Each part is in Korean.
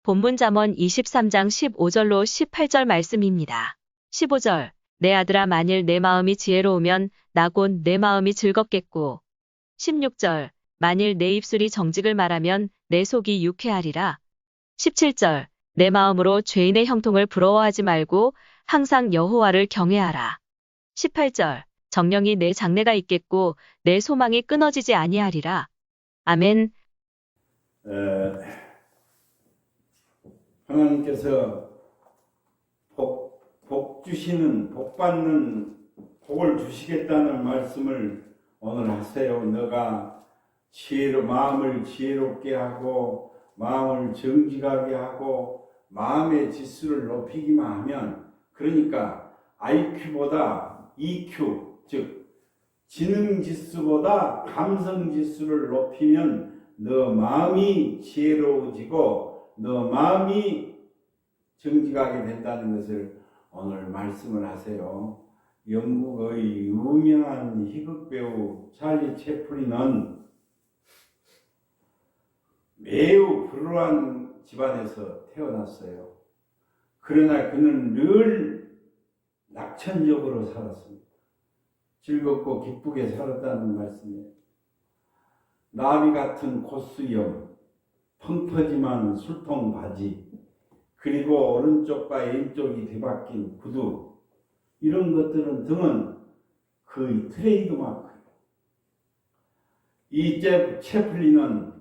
본문 잠언 23장 15절로 18절 말씀입니다. 15절 내 아들아 만일 내 마음이 지혜로우면 나 곧 내 마음이 즐겁겠고 16절 만일 내 입술이 정직을 말하면 내 속이 유쾌하리라. 17절 내 마음으로 죄인의 형통을 부러워하지 말고 항상 여호와를 경외하라. 18절 정령이 내 장래가 있겠고 내 소망이 끊어지지 아니하리라. 아멘. 하나님께서 복 주시는, 복 받는, 복을 주시겠다는 말씀을 오늘 하세요. 너가 마음을 지혜롭게 하고 마음을 정직하게 하고 마음의 지수를 높이기만 하면, 그러니까 IQ보다 EQ, 즉 지능 지수보다 감성 지수를 높이면 너 마음이 지혜로워지고 너 마음이 정직하게 된다는 것을 오늘 말씀을 하세요. 영국의 유명한 희극배우 찰리 채플린은 매우 불우한 집안에서 태어났어요. 그러나 그는 늘 낙천적으로 살았습니다. 즐겁고 기쁘게 살았다는 말씀이에요. 나비 같은 콧수염, 펑퍼짐한 술통 바지, 그리고 오른쪽과 왼쪽이 뒤바뀐 구두, 이런 것들은 등은 거의 트레이드마크예요. 이 채플린은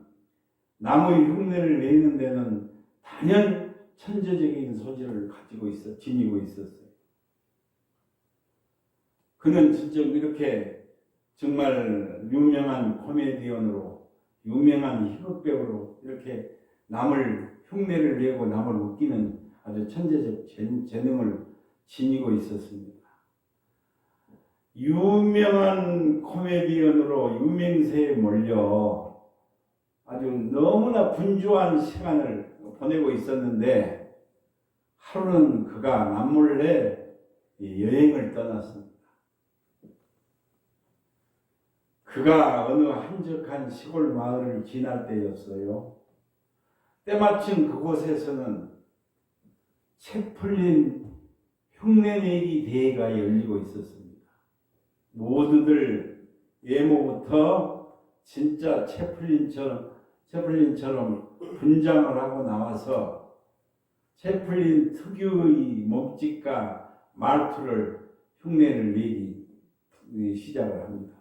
남의 흉내를 내는 데는 단연 천재적인 소질을 지니고 있었어요. 그는 진짜 이렇게 정말 유명한 코미디언으로, 유명한 희극배우로 이렇게 남을 흉내를 내고 남을 웃기는 아주 천재적 재능을 지니고 있었습니다. 유명한 코미디언으로 유명세에 몰려 아주 너무나 분주한 시간을 보내고 있었는데, 하루는 그가 남몰래 여행을 떠났습니다. 그가 어느 한적한 시골 마을을 지날 때였어요. 때마침 그곳에서는 채플린 흉내내기 대회가 열리고 있었습니다. 모두들 외모부터 진짜 채플린처럼 분장을 하고 나와서 채플린 특유의 몸짓과 말투를 흉내를 내기 시작을 합니다.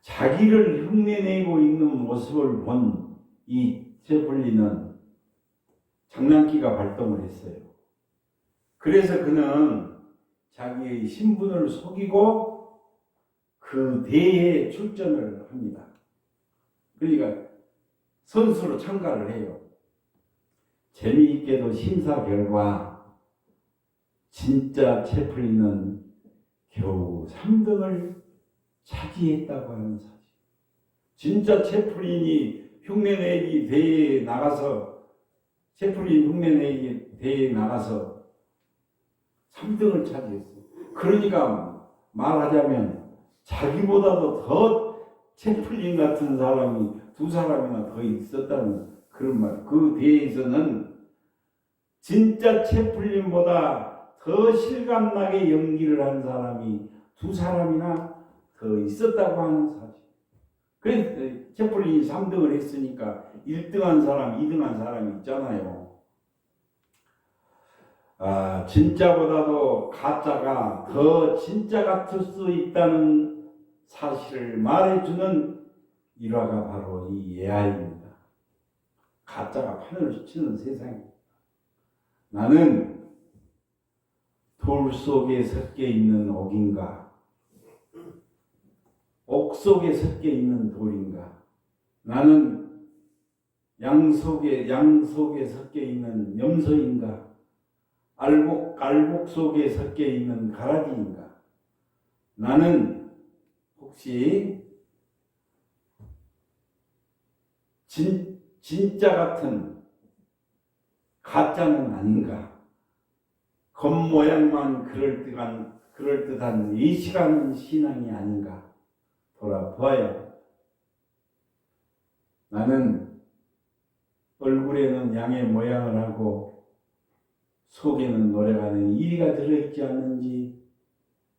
자기를 흉내내고 있는 모습을 본 이 채플린은 장난기가 발동을 했어요. 그래서 그는 자기의 신분을 속이고 그 대회에 출전을 합니다. 그러니까 선수로 참가를 해요. 재미있게도 심사 결과 진짜 채플린은 겨우 3등을 차지했다고 하는 사실. 진짜 채플린 흉내내기 대회에 나가서 3등을 차지했어요. 그러니까 말하자면 자기보다도 더 채플린 같은 사람이 두 사람이나 더 있었다는 그런 말. 그 대회에서는 진짜 채플린보다 더 실감나게 연기를 한 사람이 두 사람이나 더 있었다고 하는 사실. 그래서 채플린이 3등을 했으니까 1등한 사람, 2등한 사람이 있잖아요. 진짜보다도 가짜가 더 진짜 같을 수 있다는 사실을 말해주는 일화가 바로 이 AI입니다. 가짜가 판을 치는 세상입니다. 나는 돌 속에 섞여 있는 옥인가, 옥 속에 섞여 있는 돌인가, 나는 양 속에 섞여 있는 염소인가, 알곡 속에 섞여 있는 가라지인가, 나는 혹시 진짜 같은 가짜는 아닌가, 겉모양만 그럴듯한 의식하는 신앙이 아닌가 돌아보아야 합니다. 나는 얼굴에는 양의 모양을 하고 속에는 노래가는 이리가 들어있지 않는지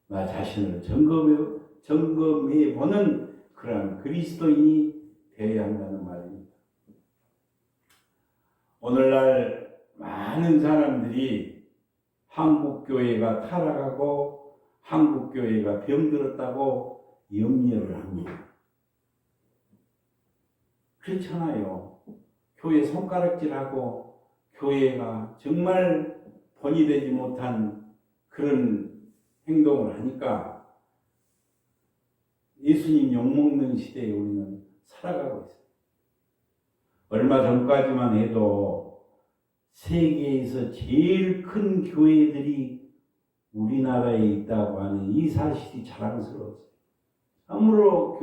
나 자신을 점검해 보는 그러한 그리스도인이 되어야 한다는 말입니다. 오늘날 많은 사람들이 한국교회가 타락하고 한국교회가 병들었다고 염려를 합니다. 그렇잖아요. 교회 손가락질하고 교회가 정말 본이 되지 못한 그런 행동을 하니까 예수님 욕먹는 시대에 우리는 살아가고 있어요. 얼마 전까지만 해도 세계에서 제일 큰 교회들이 우리나라에 있다고 하는 이 사실이 자랑스러웠어요. 참으로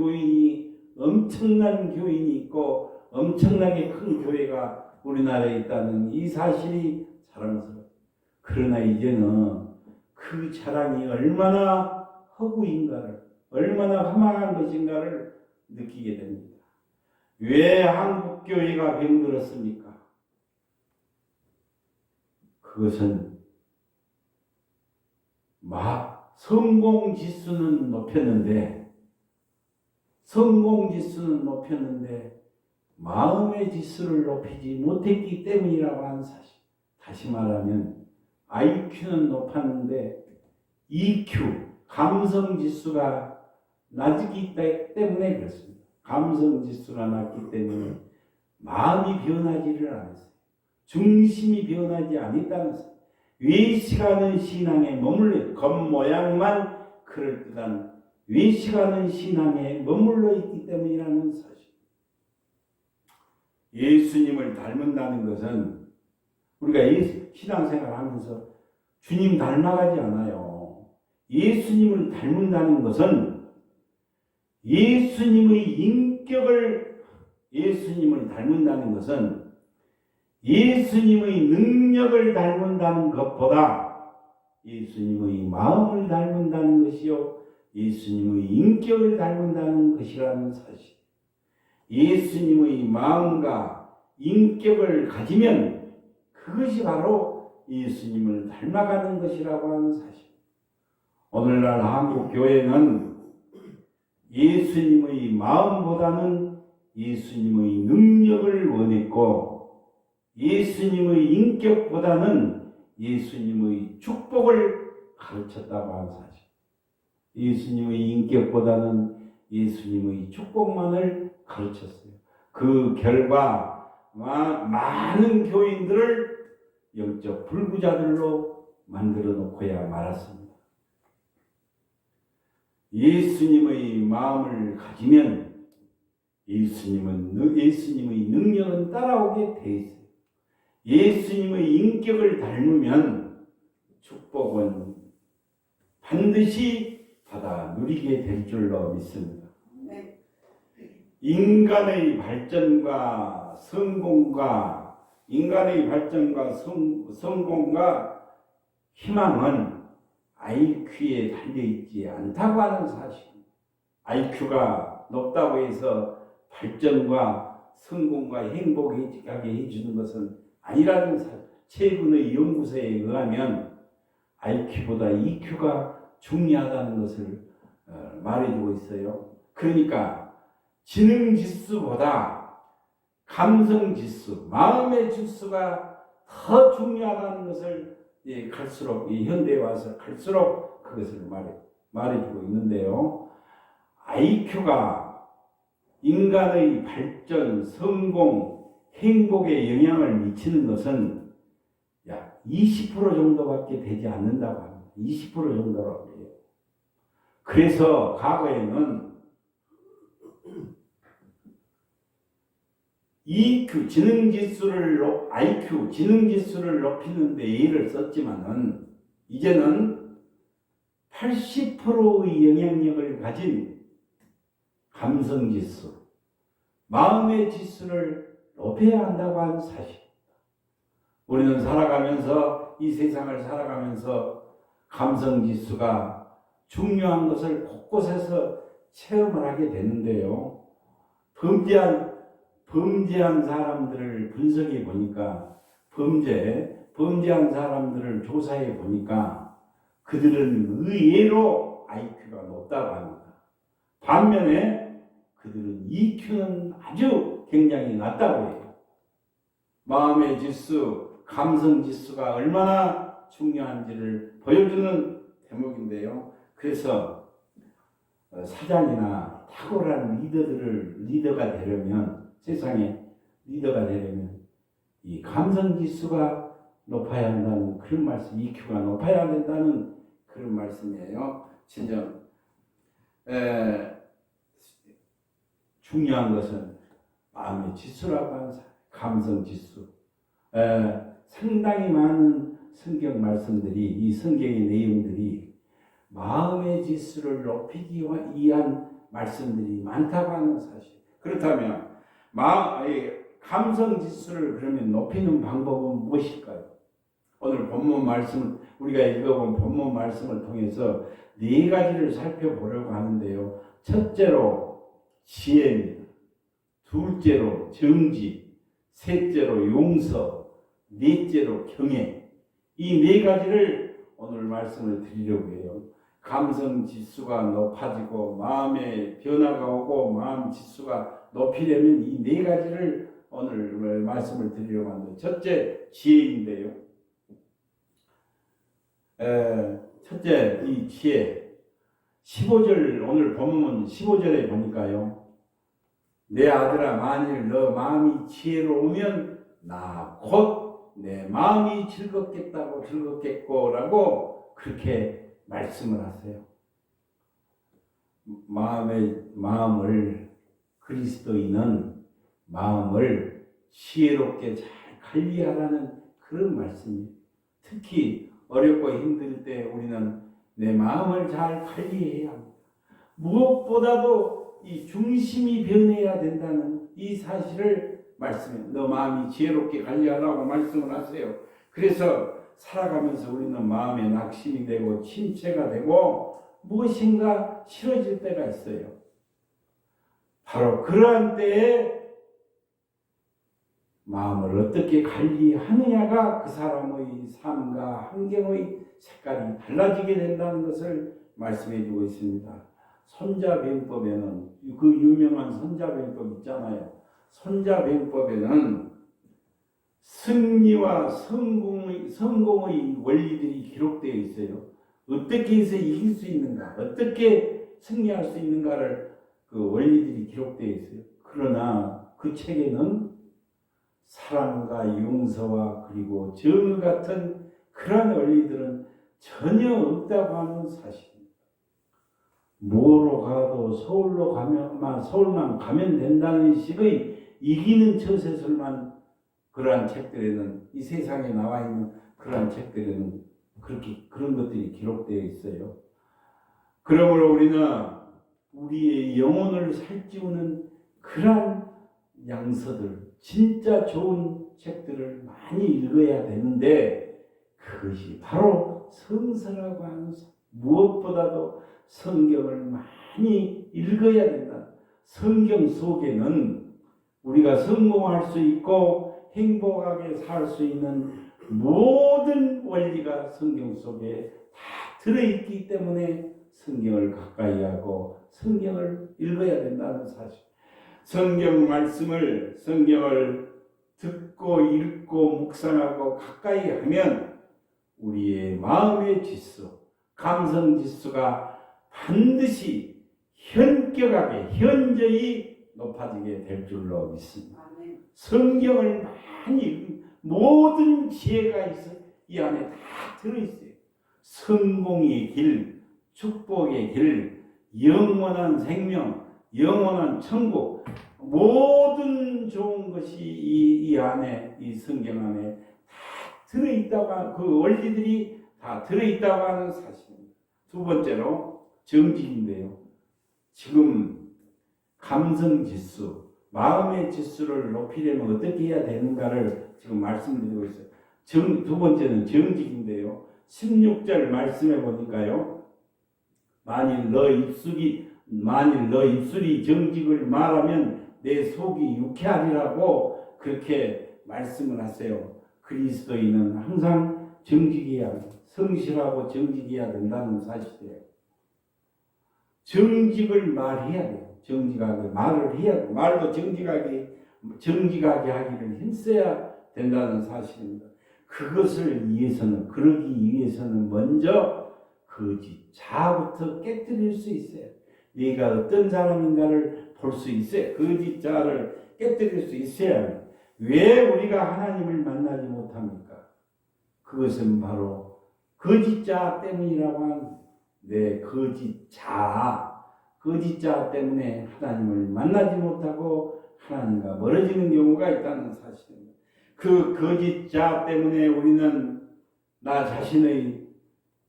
엄청난 교인이 있고 엄청나게 큰 교회가 우리나라에 있다는 이 사실이 자랑스러워요. 그러나 이제는 그 자랑이 얼마나 허구인가를, 얼마나 험한 것인가를 느끼게 됩니다. 왜 한국교회가 병들었습니까? 그것은 성공지수는 높였는데 마음의 지수를 높이지 못했기 때문이라고 하는 사실. 다시 말하면 IQ는 높았는데 EQ, 감성지수가 낮기 때문에 그렇습니다. 감성지수가 낮기 때문에 마음이 변하지를 않았어요. 중심이 변하지 않았다는 사실. 외식하는 신앙에 머물러 겉모양만 그럴듯한 외식하는 신앙에 머물러 있기 때문이라는 사실. 예수님을 닮는다는 것은 우리가 신앙생활 하면서 주님 닮아가지 않아요. 예수님을 닮는다는 것은 예수님을 닮는다는 것은 예수님의 능력을 닮는다는 것보다 예수님의 마음을 닮는다는 것이요, 예수님의 인격을 닮는다는 것이라는 사실. 예수님의 마음과 인격을 가지면 그것이 바로 예수님을 닮아가는 것이라고 하는 사실. 오늘날 한국 교회는 예수님의 마음보다는 예수님의 능력을 원했고 예수님의 인격보다는 예수님의 축복을 가르쳤다고 하는 사실. 예수님의 인격보다는 예수님의 축복만을 가르쳤어요. 그 결과 많은 교인들을 영적 불구자들로 만들어 놓고야 말았습니다. 예수님의 마음을 가지면 예수님의 능력은 따라오게 돼 있어요. 예수님의 인격을 닮으면 축복은 반드시 받아 누리게 될 줄로 믿습니다. 인간의 발전과 성공과 희망은 IQ에 달려있지 않다고 하는 사실입니다. IQ가 높다고 해서 발전과 성공과 행복하게 해주는 것은 아니라는 사실. 최근의 연구소에 의하면 IQ보다 EQ가 중요하다는 것을 말해주고 있어요. 그러니까 지능지수보다 감성지수, 마음의 지수가 더 중요하다는 것을 갈수록 이 현대에 와서 갈수록 그것을 말해주고 있는데요. IQ가 인간의 발전, 성공, 행복에 영향을 미치는 것은 약 20% 정도밖에 되지 않는다고 합니다. 20% 정도라고 해요. 그래서 과거에는 EQ, IQ, 지능지수를 높이는 데 애를 썼지만은 이제는 80%의 영향력을 가진 감성지수, 마음의 지수를 높여야 한다고 하는 사실. 우리는 이 세상을 살아가면서 감성지수가 중요한 것을 곳곳에서 체험을 하게 되는데요. 범죄한 사람들을 분석해 보니까 범죄한 사람들을 조사해 보니까 그들은 의외로 IQ가 높다고 합니다. 반면에 그들은 EQ는 아주 굉장히 낮다고 해요. 마음의 지수, 감성 지수가 얼마나 중요한지를 보여주는 대목인데요. 그래서 사장이나 탁월한 리더가 되려면, 세상에 리더가 되려면 이 감성 지수가 높아야 한다는 그런 말씀, EQ가 높아야 된다는 그런 말씀이에요. 진정 중요한 것은 마음의 지수라고 하는 감성 지수. 상당히 많은 성경 말씀들이, 이 성경의 내용들이 마음의 지수를 높이기 위한 말씀들이 많다고 하는 사실. 그렇다면 감성 지수를 그러면 높이는 방법은 무엇일까요? 오늘 본문 말씀, 우리가 읽어본 본문 말씀을 통해서 네 가지를 살펴보려고 하는데요. 첫째로 지혜입니다. 둘째로 정지, 셋째로 용서, 넷째로 경애. 이 네 가지를 오늘 말씀을 드리려고 해요. 감성 지수가 높아지고 마음의 변화가 오고 마음 지수가 높이려면 이 네 가지를 오늘 말씀을 드리려고 하는데, 첫째 지혜인데요. 첫째 이 지혜, 15절, 오늘 본문 15절에 보니까요. 내 아들아, 만일 너 마음이 지혜로우면 나 곧 내 마음이 즐겁겠고라고 그렇게 말씀을 하세요. 마음을, 그리스도인은 마음을 지혜롭게 잘 관리하라는 그런 말씀이에요. 특히 어렵고 힘들 때 우리는 내 마음을 잘 관리해야 합니다. 무엇보다도 이 중심이 변해야 된다는 이 사실을 말씀해. 너 마음이 지혜롭게 관리하라고 말씀을 하세요. 그래서 살아가면서 우리는 마음에 낙심이 되고 침체가 되고 무엇인가 싫어질 때가 있어요. 바로 그러한 때에 마음을 어떻게 관리하느냐가 그 사람의 삶과 환경의 색깔이 달라지게 된다는 것을 말씀해 주고 있습니다. 손자병법에는, 그 유명한 손자병법 있잖아요. 손자병법에는 승리와 성공의 원리들이 기록되어 있어요. 어떻게 해서 이길 수 있는가, 어떻게 승리할 수 있는가를 그 원리들이 기록되어 있어요. 그러나 그 책에는 사랑과 용서와 그리고 정의 같은 그런 원리들은 전혀 없다고 하는 사실입니다. 뭐로 가도 서울만 가면 된다는 식의 이기는 처세술만 그러한 책들에는, 이 세상에 나와 있는 그러한 책들에는 그런 것들이 기록되어 있어요. 그러므로 우리는 우리의 영혼을 살찌우는 그러한 양서들, 진짜 좋은 책들을 많이 읽어야 되는데, 그것이 바로 성서라고 하는, 무엇보다도 성경을 많이 읽어야 된다. 성경 속에는 우리가 성공할 수 있고 행복하게 살 수 있는 모든 원리가 성경 속에 다 들어있기 때문에 성경을 가까이 하고 성경을 읽어야 된다는 사실. 성경을 듣고 읽고 묵상하고 가까이 하면 우리의 마음의 지수, 감성 지수가 반드시 현격하게, 현저히 높아지게 될 줄로 믿습니다. 성경을 많이 읽으면 모든 지혜가 있어, 이 안에 다 들어있어요. 성공의 길, 축복의 길, 영원한 생명, 영원한 천국, 모든 좋은 것이 이 안에, 이 성경 안에 다 들어있다고, 그 원리들이 다 들어있다고 하는 사실입니다. 두 번째로 정직인데요. 지금 감성 지수, 마음의 지수를 높이려면 어떻게 해야 되는가를 지금 말씀드리고 있어요. 두 번째는 정직인데요. 16절 말씀해 보니까요. 만일 너 입술이 정직을 말하면 내 속이 유쾌하리라고 그렇게 말씀을 하세요. 그리스도인은 항상 정직해야, 성실하고 정직해야 된다는 사실이에요. 정직을 말해야 돼요. 정직하게 말을 해야 돼요. 말도 정직하게 하기를 힘써야 된다는 사실입니다. 그것을 위해서는, 그러기 위해서는 먼저 거짓 자아부터 깨뜨릴 수 있어요. 네가 어떤 사람인가를 볼 수 있어요. 거짓 자아를 깨뜨릴 수 있어야 합니다. 왜 우리가 하나님을 만나지 못합니까? 그것은 바로 거짓 자아 때문이라고 하는 내 거짓 자아 때문에 하나님을 만나지 못하고 하나님과 멀어지는 경우가 있다는 사실입니다. 그 거짓 자아 때문에 우리는 나 자신의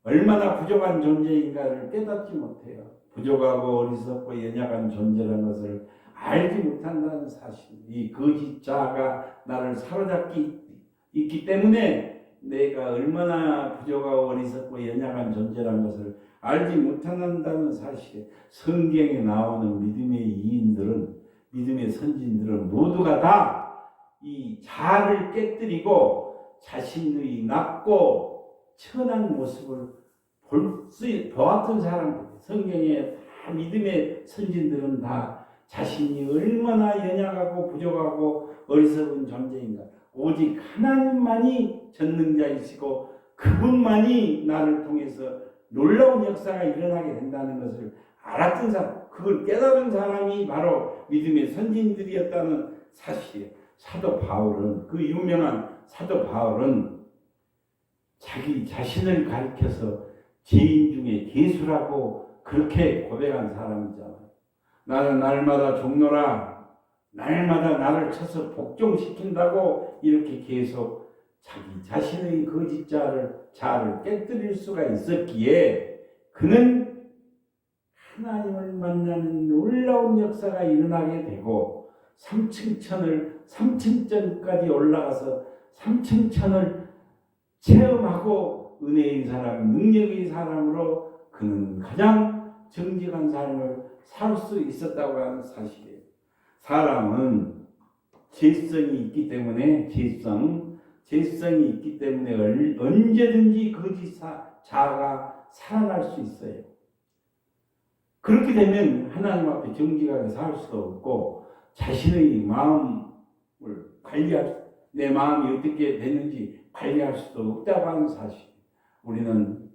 얼마나 부족한 존재인가를 깨닫지 못해요. 부족하고 어리석고 연약한 존재라는 것을 알지 못한다는 사실. 이 거짓 자아가 나를 사로잡기 있기 때문에 내가 얼마나 부족하고 어리석고 연약한 존재라는 것을 알지 못한다는 사실. 성경에 나오는 믿음의 이인들은, 믿음의 선진들은 모두가 다 이 자아를 깨뜨리고 자신의 낮고 천한 모습을 보았던 사람들. 성경에 다 믿음의 선진들은 다 자신이 얼마나 연약하고 부족하고 어리석은 존재인가. 오직 하나님만이 전능자이시고 그분만이 나를 통해서 놀라운 역사가 일어나게 된다는 것을 알았던 사람, 그걸 깨달은 사람이 바로 믿음의 선진들이었다는 사실이에요. 사도 바울은, 그 유명한 사도 바울은 자기 자신을 가리켜서 죄인 중에 괴수라고 그렇게 고백한 사람이잖아요. 나는 날마다 종노라, 날마다 나를 쳐서 복종시킨다고 이렇게 계속 자기 자신의 거짓 자아를 깨뜨릴 수가 있었기에 그는 하나님을 만나는 놀라운 역사가 일어나게 되고 3층천까지 올라가서 3층천을 체험하고 은혜의 사람, 능력의 사람으로 그는 가장 정직한 삶을 살 수 있었다고 하는 사실이에요. 사람은 죄성이 있기 때문에 언제든지 거짓 자아가 살아날 수 있어요. 그렇게 되면 하나님 앞에 정직하게 살 수도 없고 자신의 마음을 내 마음이 어떻게 되는지 관리할 수도 없다고 하는 사실. 우리는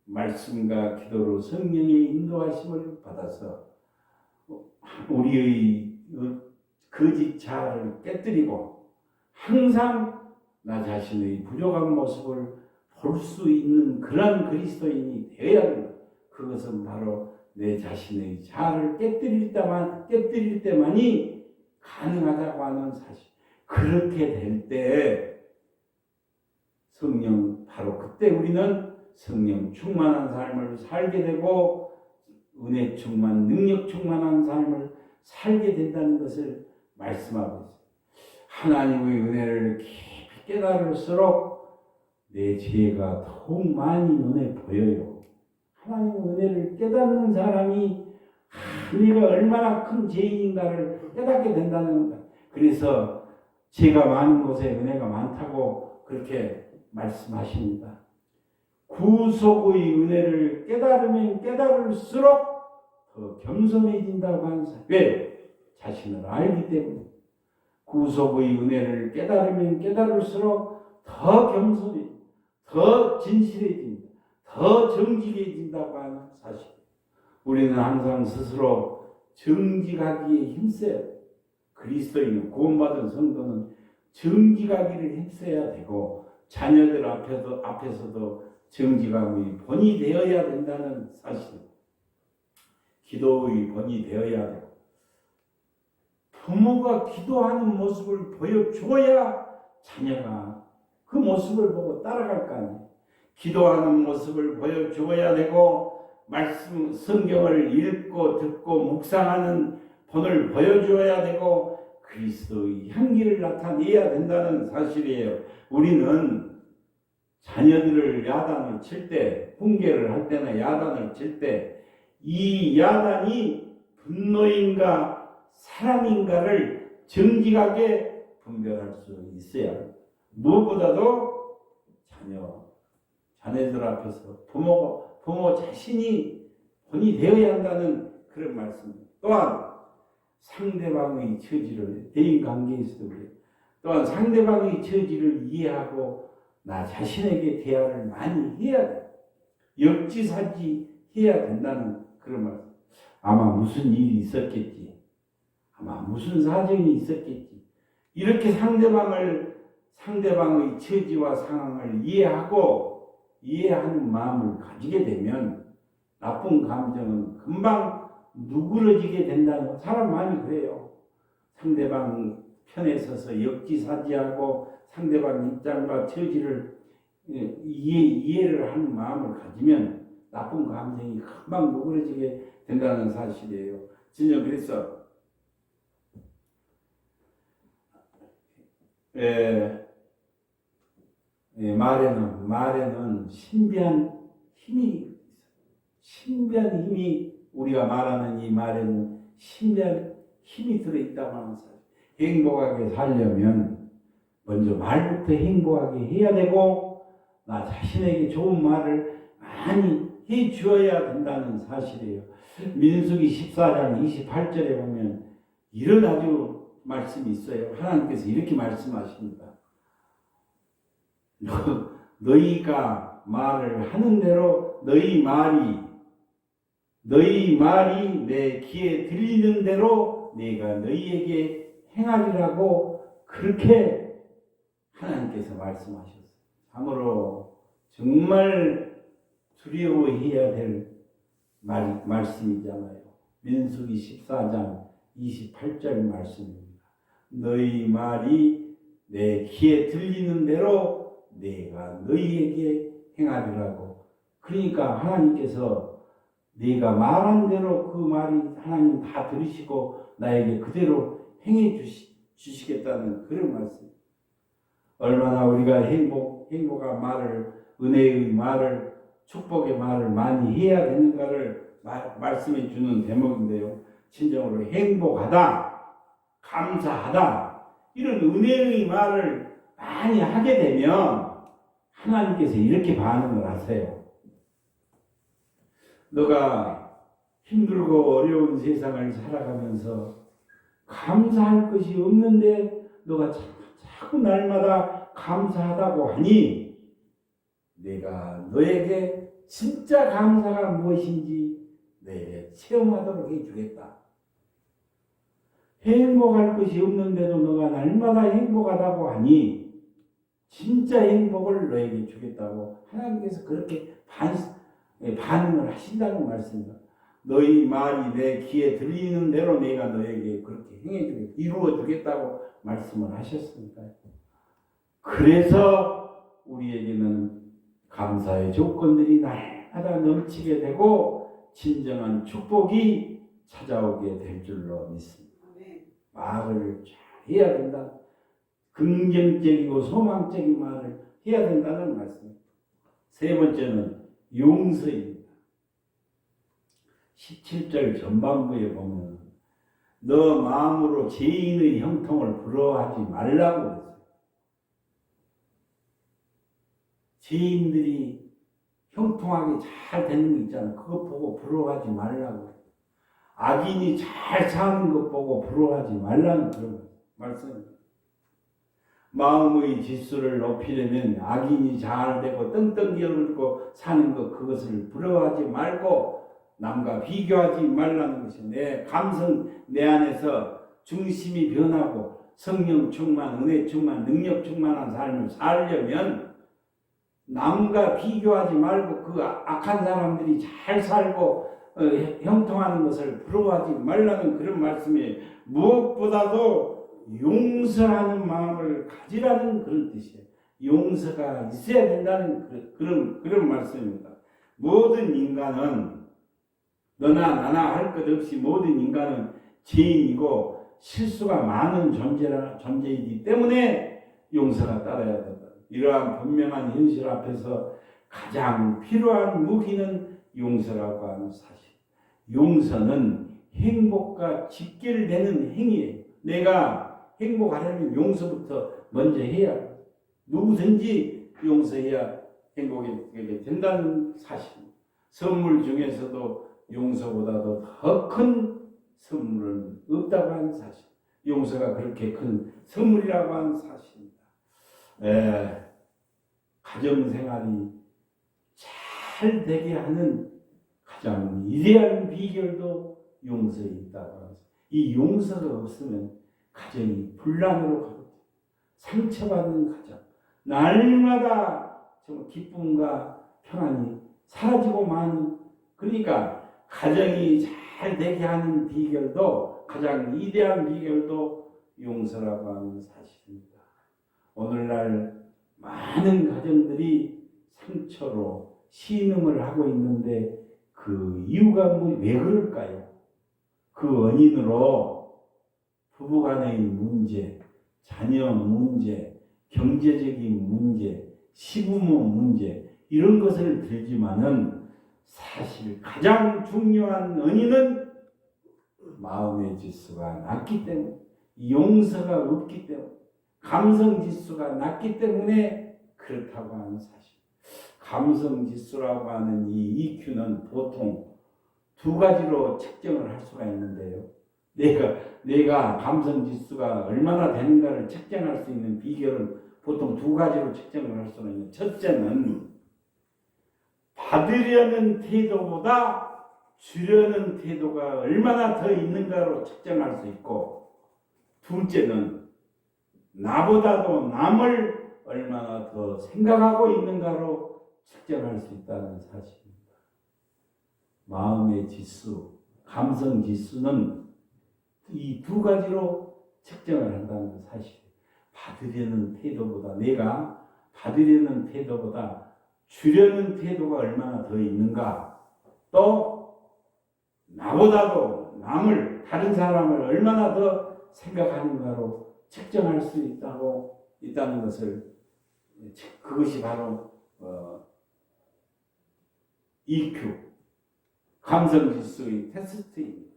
말씀과 기도로 성령의 인도하심을 받아서 우리의 거짓 자아를 깨뜨리고 항상 나 자신의 부족한 모습을 볼 수 있는 그런 그리스도인이 되어야 합니다. 그것은 바로 내 자신의 자아를 깨뜨릴 때만이 가능하다고 하는 사실. 그렇게 될 때 바로 그때 우리는 성령 충만한 삶을 살게 되고 은혜 충만, 능력 충만한 삶을 살게 된다는 것을 말씀하고 있어요. 하나님의 은혜를 깊이 깨달을수록 내 죄가 더욱 많이 눈에 보여요. 하나님의 은혜를 깨닫는 사람이 내가 얼마나 큰 죄인인가를 깨닫게 된다는 겁니다. 그래서 죄가 많은 곳에 은혜가 많다고 그렇게 말씀하십니다. 구속의 은혜를 깨달으면 깨달을수록 더 겸손해진다고 하는 사람. 왜? 자신을 알기 때문에. 구속의 은혜를 깨달으면 깨달을수록 더 겸손해, 더 진실해진다, 더 정직해진다고 하는 사실. 우리는 항상 스스로 정직하기에 힘써야 돼. 그리스도인 구원받은 성도는 정직하기를 힘써야 되고 자녀들 앞에서도 정직함의 본이 되어야 된다는 사실. 기도의 본이 되어야 되고 부모가 기도하는 모습을 보여줘야 자녀가 그 모습을 보고 따라갈 거 아니에요. 기도하는 모습을 보여줘야 되고 말씀 성경을 읽고 듣고 묵상하는 본을 보여줘야 되고 그리스도의 향기를 나타내야 된다는 사실이에요. 우리는 자녀들을 야단을 칠 때, 훈계를 할 때나 야단을 칠 때 이 야단이 분노인가 사람인가를 정직하게 분별할 수 있어야 합니다. 무엇보다도 자녀들 앞에서 부모 자신이 본이 되어야 한다는 그런 말씀입니다. 또한 상대방의 처지를, 대인관계에서도 그래요. 또한 상대방의 처지를 이해하고 나 자신에게 대화를 많이 해야 돼요. 역지사지 해야 된다는 그런 말씀. 아마 무슨 일이 있었겠지. 아마 무슨 사정이 있었겠지. 이렇게 상대방의 처지와 상황을 이해하는 마음을 가지게 되면 나쁜 감정은 금방 누그러지게 된다는, 사람 많이 그래요. 상대방 편에 서서 역지사지하고 상대방 입장과 처지를 이해를 하는 마음을 가지면 나쁜 감정이 금방 누그러지게 된다는 사실이에요. 진정 그래서 말에는 신비한 힘이 우리가 말하는 이 말에는 신비한 힘이 들어있다고 하는 사실. 행복하게 살려면 먼저 말부터 행복하게 해야 되고 나 자신에게 좋은 말을 많이 해 주어야 된다는 사실이에요. 민수기 14장 28절에 보면 이런 아주 말씀이 있어요. 하나님께서 이렇게 말씀하십니다. 너희가 말을 하는 대로 너희 말이 내 귀에 들리는 대로 내가 너희에게 행하리라고 그렇게 하나님께서 말씀하셨어요. 참으로 정말 두려워해야 될 말씀이잖아요. 민수기 14장 28절 말씀입니다. 너희 말이 내 귀에 들리는 대로 내가 너희에게 행하리라고. 그러니까 하나님께서 네가 말한 대로 그 말이 하나님 다 들으시고 나에게 그대로 행해 주시겠다는 그런 말씀. 얼마나 우리가 행복한 말을, 은혜의 말을, 축복의 말을 많이 해야 되는가를 말씀해 주는 대목인데요. 진정으로 행복하다, 감사하다, 이런 은혜의 말을 많이 하게 되면 하나님께서 이렇게 반응을 하세요. 너가 힘들고 어려운 세상을 살아가면서 감사할 것이 없는데 너가 자꾸 날마다 감사하다고 하니 내가 너에게 진짜 감사가 무엇인지 너에게 체험하도록 해주겠다. 행복할 것이 없는데도 너가 날마다 행복하다고 하니 진짜 행복을 너에게 주겠다고 하나님께서 그렇게 반응을 하신다는 말씀입니다. 너희 말이 내 귀에 들리는 대로 내가 너에게 그렇게 행해주겠다, 이루어주겠다고 말씀을 하셨습니다. 그래서 우리에게는 감사의 조건들이 날마다 넘치게 되고 진정한 축복이 찾아오게 될 줄로 믿습니다. 말을 잘 해야 된다. 긍정적이고 소망적인 말을 해야 된다는 말씀. 세 번째는 용서입니다. 17절 전반부에 보면 너 마음으로 죄인의 형통을 부러워하지 말라고 했어요. 죄인들이 형통하게 잘 되는 거 있잖아요. 그거 보고 부러워하지 말라고. 악인이 잘 사는 것 보고 부러워하지 말라는 그런 말씀입니다. 마음의 지수를 높이려면 악인이 잘 되고 떵떵거리고 사는 것, 그것을 부러워하지 말고 남과 비교하지 말라는 것이, 내 감성, 내 안에서 중심이 변하고 성령 충만, 은혜 충만, 능력 충만한 삶을 살려면 남과 비교하지 말고 그 악한 사람들이 잘 살고 형통하는 것을 부러워하지 말라는 그런 말씀이, 무엇보다도 용서하는 마음을 가지라는 그런 뜻이에요. 용서가 있어야 된다는 그런 말씀입니다. 모든 인간은 너나 나나 할 것 없이 모든 인간은 죄인이고 실수가 많은 존재이기 때문에 용서가 따라야 된다. 이러한 분명한 현실 앞에서 가장 필요한 무기는 용서라고 하는 사실. 용서는 행복과 직결되는 행위예요. 내가 행복하려면 용서부터 먼저 해야 해요. 누구든지 용서해야 행복이 되게 된다는 사실. 선물 중에서도 용서보다도 더 큰 선물은 없다고 하는 사실. 용서가 그렇게 큰 선물이라고 하는 사실입니다. 가정생활이 잘 되게 하는 가장 위대한 비결도 용서에 있다고 합니다. 이 용서가 없으면 가정이 분란으로 가거든요. 상처받는 가정, 날마다 정말 기쁨과 평안이 사라지고 마는, 그러니까 가정이 잘 되게 하는 비결도, 가장 위대한 비결도 용서라고 하는 사실입니다. 오늘날 많은 가정들이 상처로 신음을 하고 있는데 그 이유가 왜 그럴까요? 그 원인으로 부부간의 문제, 자녀 문제, 경제적인 문제, 시부모 문제, 이런 것을 들지만은 사실 가장 중요한 원인은 마음의 지수가 낮기 때문에, 용서가 없기 때문에, 감성 지수가 낮기 때문에 그렇다고 하는 사실. 감성 지수라고 하는 이 EQ는 보통 두 가지로 측정을 할 수가 있는데요. 내가 감성 지수가 얼마나 되는가를 측정할 수 있는 비결은 보통 두 가지로 측정을 할 수가 있는. 첫째는 받으려는 태도보다 주려는 태도가 얼마나 더 있는가로 측정할 수 있고, 둘째는 나보다도 남을 얼마나 더 생각하고 있는가로 측정할 수 있다는 사실입니다. 마음의 지수, 감성 지수는 이 두 가지로 측정을 한다는 사실. 받으려는 태도보다, 내가 받으려는 태도보다 주려는 태도가 얼마나 더 있는가, 또 나보다도 남을, 다른 사람을 얼마나 더 생각하는가로 측정할 수 있다는 것을, 그것이 바로 EQ, 감성지수의 테스트입니다.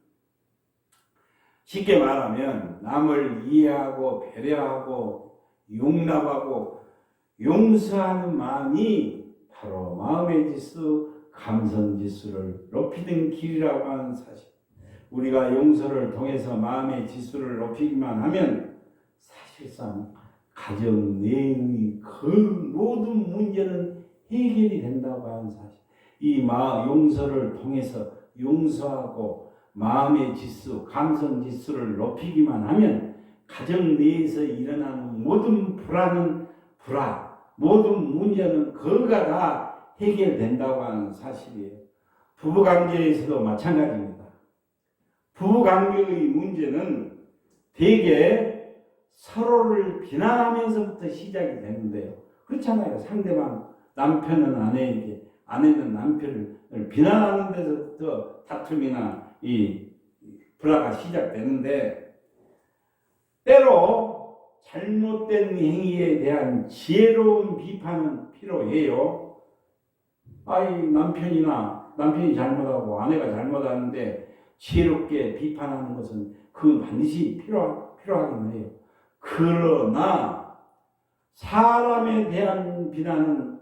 쉽게 말하면 남을 이해하고 배려하고 용납하고 용서하는 마음이 바로 마음의 지수, 감성 지수를 높이는 길이라고 하는 사실. 우리가 용서를 통해서 마음의 지수를 높이기만 하면 사실상 가정 내의 그 모든 문제는 해결이 된다고 하는 사실. 이 용서를 통해서 용서하고 마음의 지수, 감성 지수를 높이기만 하면 가정 내에서 일어나는 모든 모든 문제는 그가 다 해결된다고 하는 사실이에요. 부부관계에서도 마찬가지입니다. 부부관계의 문제는 대개 서로를 비난하면서부터 시작이 되는데요. 그렇잖아요. 상대방, 남편은 아내에게, 아내는 남편을 비난하는 데서부터 다툼이나 이 불화가 시작되는데, 때로 잘못된 행위에 대한 지혜로운 비판은 필요해요. 남편이 잘못하고 아내가 잘못하는데 지혜롭게 비판하는 것은 그건 반드시 필요하긴 해요. 그러나 사람에 대한 비난은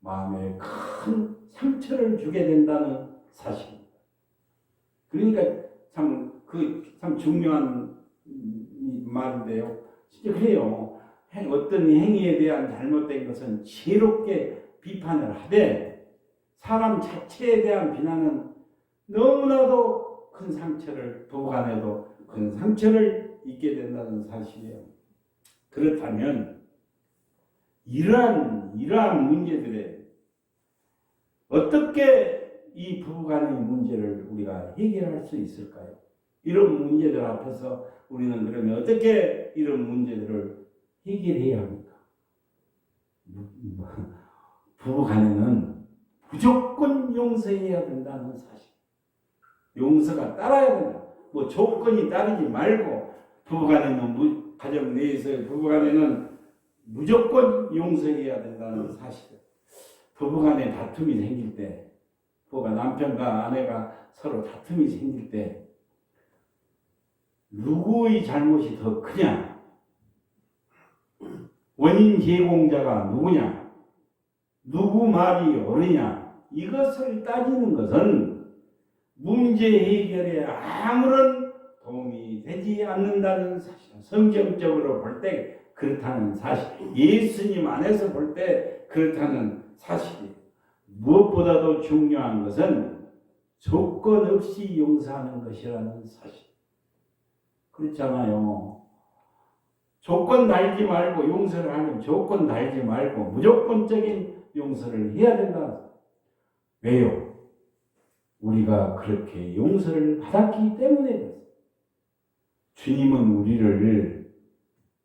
마음에 큰 상처를 주게 된다는 사실입니다. 그러니까 참 중요한 말인데요. 진짜 그래요. 어떤 행위에 대한 잘못된 것은 지혜롭게 비판을 하되, 사람 자체에 대한 비난은 너무나도 큰 상처를, 부부간에도 큰 상처를 입게 된다는 사실이에요. 그렇다면 이러한 문제들에 어떻게 이 부부간의 문제를 우리가 해결할 수 있을까요? 이런 문제들 앞에서 우리는 그러면 어떻게 이런 문제들을 해결해야 합니까? 부부간에는 무조건 용서해야 된다는 사실. 용서가 따라야 된다. 조건이 따르지 말고, 가정 내에서의 부부간에는 무조건 용서해야 된다는 사실. 부부간에 다툼이 생길 때, 남편과 아내가 서로 다툼이 생길 때, 누구의 잘못이 더 크냐? 원인 제공자가 누구냐? 누구 말이 옳으냐? 이것을 따지는 것은 문제 해결에 아무런 도움이 되지 않는다는 사실. 성경적으로 볼 때 그렇다는 사실. 예수님 안에서 볼 때 그렇다는 사실이에요. 무엇보다도 중요한 것은 조건 없이 용서하는 것이라는 사실. 그렇잖아요. 조건 달지 말고 용서를 하면 조건 달지 말고 무조건적인 용서를 해야 된다. 왜요? 우리가 그렇게 용서를 받았기 때문에 주님은 우리를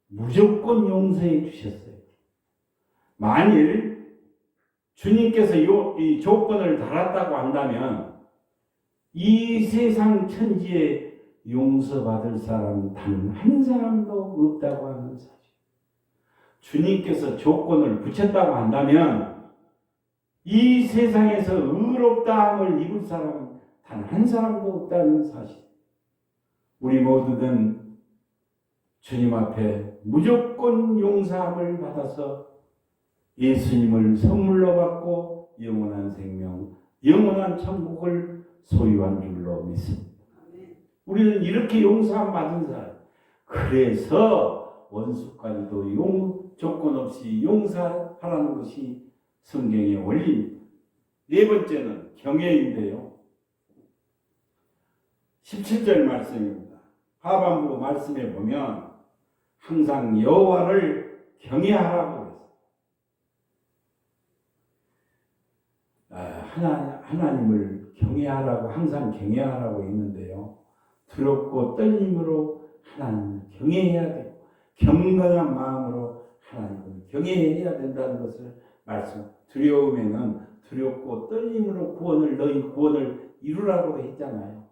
무조건 용서해 주셨어요. 만일 주님께서 이 조건을 달았다고 한다면 이 세상 천지에 용서받을 사람은 단 한 사람도 없다고 하는 사실. 주님께서 조건을 붙였다고 한다면 이 세상에서 의롭다함을 입을 사람은 단 한 사람도 없다는 사실. 우리 모두는 주님 앞에 무조건 용서함을 받아서 예수님을 선물로 받고 영원한 생명, 영원한 천국을 소유한 줄로 믿습니다. 우리는 이렇게 용서함 받은 사람. 그래서 원수까지도 조건 없이 용서하라는 것이 성경의 원리입니다. 네 번째는 경외인데요. 17절 말씀입니다. 하반부 말씀에 보면 항상 여호와를 경외하라고 했어요. 하나님을 경외하라고 항상 경외하라고 했는데요. 두렵고 떨림으로 하나님을 경외해야 되고 경건한 마음으로 하나님을 경외해야 된다는 것을 말씀. 두려움에는 두렵고 떨림으로 너희 구원을 이루라고 했잖아요.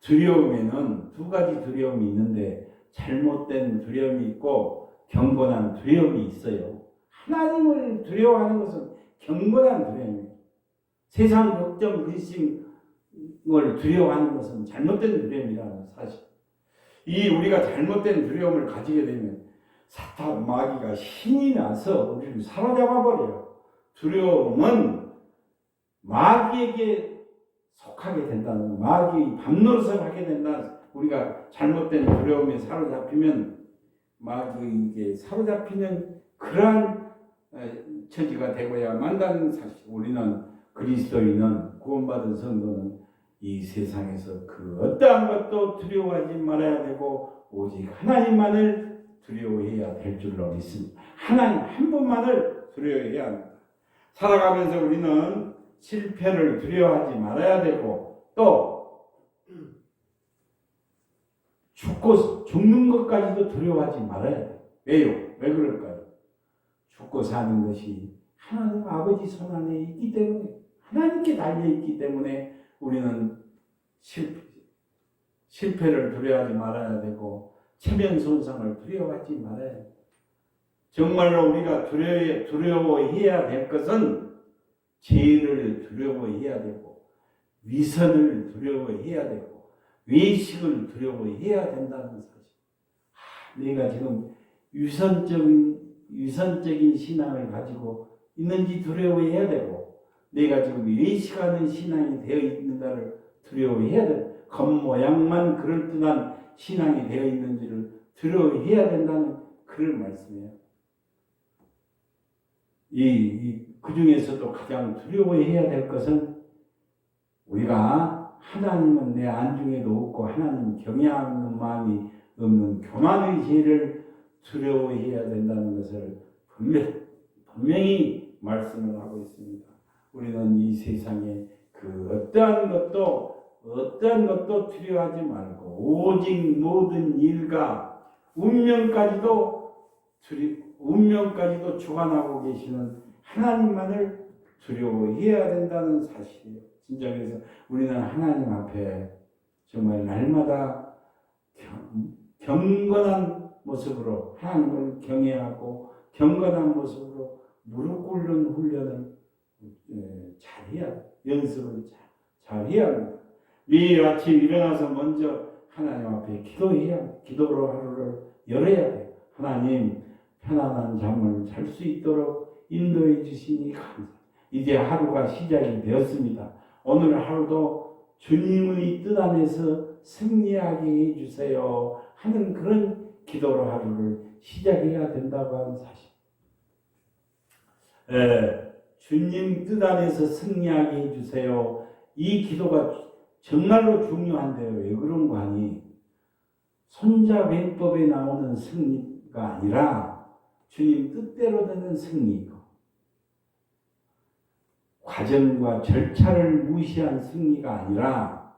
두려움에는 두 가지 두려움이 있는데 잘못된 두려움이 있고 경건한 두려움이 있어요. 하나님을 두려워하는 것은 경건한 두려움이에요. 세상 걱정, 근심을 두려워하는 것은 잘못된 두려움이라는 사실. 우리가 잘못된 두려움을 가지게 되면 사탄, 마귀가 신이 나서 우리를 사로잡아 버려요. 두려움은 마귀에게 속하게 된다는, 마귀의 밤노릇을 하게 된다는, 우리가 잘못된 두려움에 사로잡히면 마귀에게 사로잡히는 그러한 처지가 되고야 만다는 사실. 우리는 그리스도인은, 구원받은 성도는 이 세상에서 그 어떠한 것도 두려워하지 말아야 되고 오직 하나님만을 두려워해야 될 줄로 믿습니다. 하나님 한 분만을 두려워해야 합니다. 살아가면서 우리는 실패를 두려워하지 말아야 되고 또 죽는 것까지도 두려워하지 말아야 돼요. 왜요? 왜 그럴까요? 죽고 사는 것이 하나님 아버지 손안에 있기 때문에, 하나님께 달려있기 때문에 우리는 실패를 두려워하지 말아야 되고 체면 손상을 두려워하지 말아야 돼요. 정말로 우리가 두려워해야 될 것은 죄를 두려워해야 되고 위선을 두려워해야 되고 외식을 두려워해야 된다는 사실. 내가 지금 유선적인 신앙을 가지고 있는지 두려워해야 되고 내가 지금 외식하는 신앙이 되어 있는가를 두려워해야 되고 겉모양만 그럴듯한 신앙이 되어 있는지를 두려워해야 된다는 그런 말씀이에요. 그 중에서도 가장 두려워해야 될 것은 우리가 하나님은 내 안중에도 없고 하나님 경외하는 마음이 없는 교만의 죄를 두려워해야 된다는 것을 분명히 말씀을 하고 있습니다. 우리는 이 세상에 그 어떠한 것도 두려워하지 말고 오직 모든 일과 운명까지도 주관하고 계시는 하나님만을 두려워해야 된다는 사실이에요. 진정해서 우리는 하나님 앞에 정말 날마다 경건한 모습으로 하나님을 경외하고 경건한 모습으로 무릎 꿇는 훈련을 연습을 잘 해야 합니다. 매일 아침 일어나서 먼저 하나님 앞에 기도로 하루를 열어야 돼요. 하나님 편안한 잠을 잘 수 있도록 인도해 주시니 감사합니다. 이제 하루가 시작이 되었습니다. 오늘 하루도 주님의 뜻 안에서 승리하게 해주세요 하는 그런 기도로 하루를 시작해야 된다고 하는 사실. 주님 뜻 안에서 승리하게 해주세요. 이 기도가 정말로 중요한데요. 왜 그런 거 아니? 손자병법에 나오는 승리가 아니라 주님 뜻대로 되는 승리이고, 과정과 절차를 무시한 승리가 아니라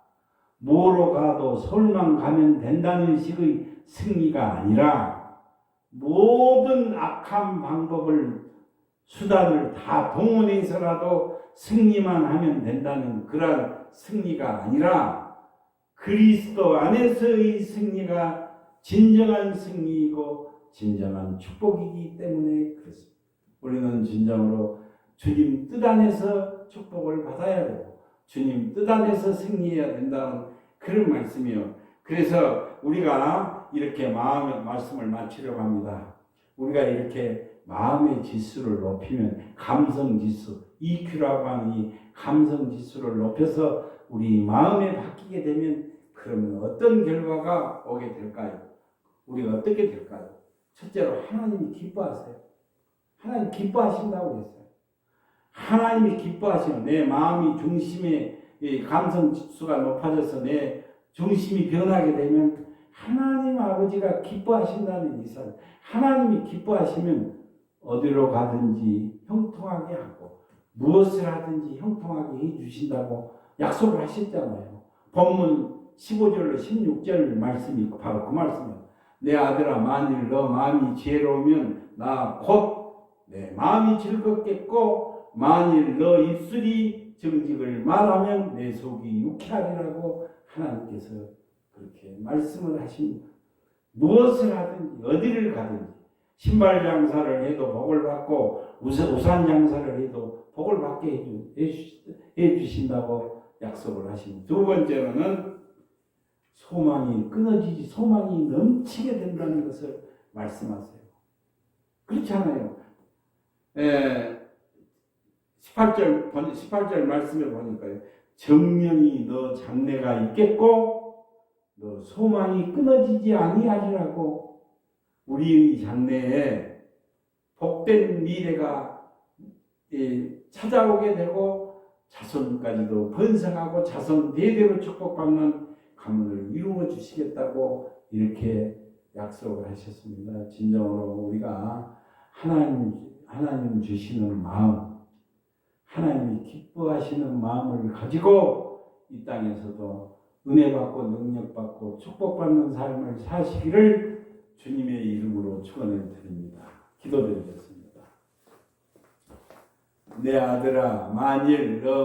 뭐로 가도 서울만 가면 된다는 식의 승리가 아니라 모든 악한 방법을 수단을 다 동원해서라도 승리만 하면 된다는 그런 승리가 아니라 그리스도 안에서의 승리가 진정한 승리이고 진정한 축복이기 때문에 그렇습니다. 우리는 진정으로 주님 뜻 안에서 축복을 받아야 되고 주님 뜻 안에서 승리해야 된다는 그런 말씀이에요. 그래서 우리가 이렇게 마음의 말씀을 마치려고 합니다. 우리가 이렇게 마음의 지수를 높이면 감성 지수, EQ라고 하는 이 감성 지수를 높여서 우리 마음에 바뀌게 되면 그러면 어떤 결과가 오게 될까요? 우리가 어떻게 될까요? 첫째로 하나님이 기뻐하세요. 하나님 기뻐하신다고 했어요. 하나님이 기뻐하시면 내 마음이 중심에 감성 지수가 높아져서 내 중심이 변하게 되면 하나님 아버지가 기뻐하신다는 이상. 하나님이 기뻐하시면 어디로 가든지 형통하게 하고 무엇을 하든지 형통하게 해주신다고 약속을 하셨잖아요. 본문 15절로 16절 말씀이 있고 바로 그 말씀이에요. 내 아들아 만일 너 마음이 지혜로우면 나 곧 내 마음이 즐겁겠고 만일 너 입술이 정직을 말하면 내 속이 유쾌하리라고 하나님께서 그렇게 말씀을 하십니다. 무엇을 하든지 어디를 가든지 신발 장사를 해도 복을 받고 우산 장사를 해도 복을 받게 해주신다고 약속을 하십니다. 두 번째로는 소망이 끊어지지 소망이 넘치게 된다는 것을 말씀하세요. 그렇잖아요. 18절 말씀에 보니까요. 정령이 너 장래가 있겠고 너 소망이 끊어지지 아니하리라고. 우리의 장래에 복된 미래가 찾아오게 되고 자손까지도 번성하고 자손 대대로 축복받는 가문을 이루어 주시겠다고 이렇게 약속을 하셨습니다. 진정으로 우리가 하나님 주시는 마음, 하나님이 기뻐하시는 마음을 가지고 이 땅에서도 은혜 받고 능력 받고 축복받는 삶을 사시기를 주님의 이름으로 축원을 드립니다. 기도드리겠습니다. 내 아들아 만일 너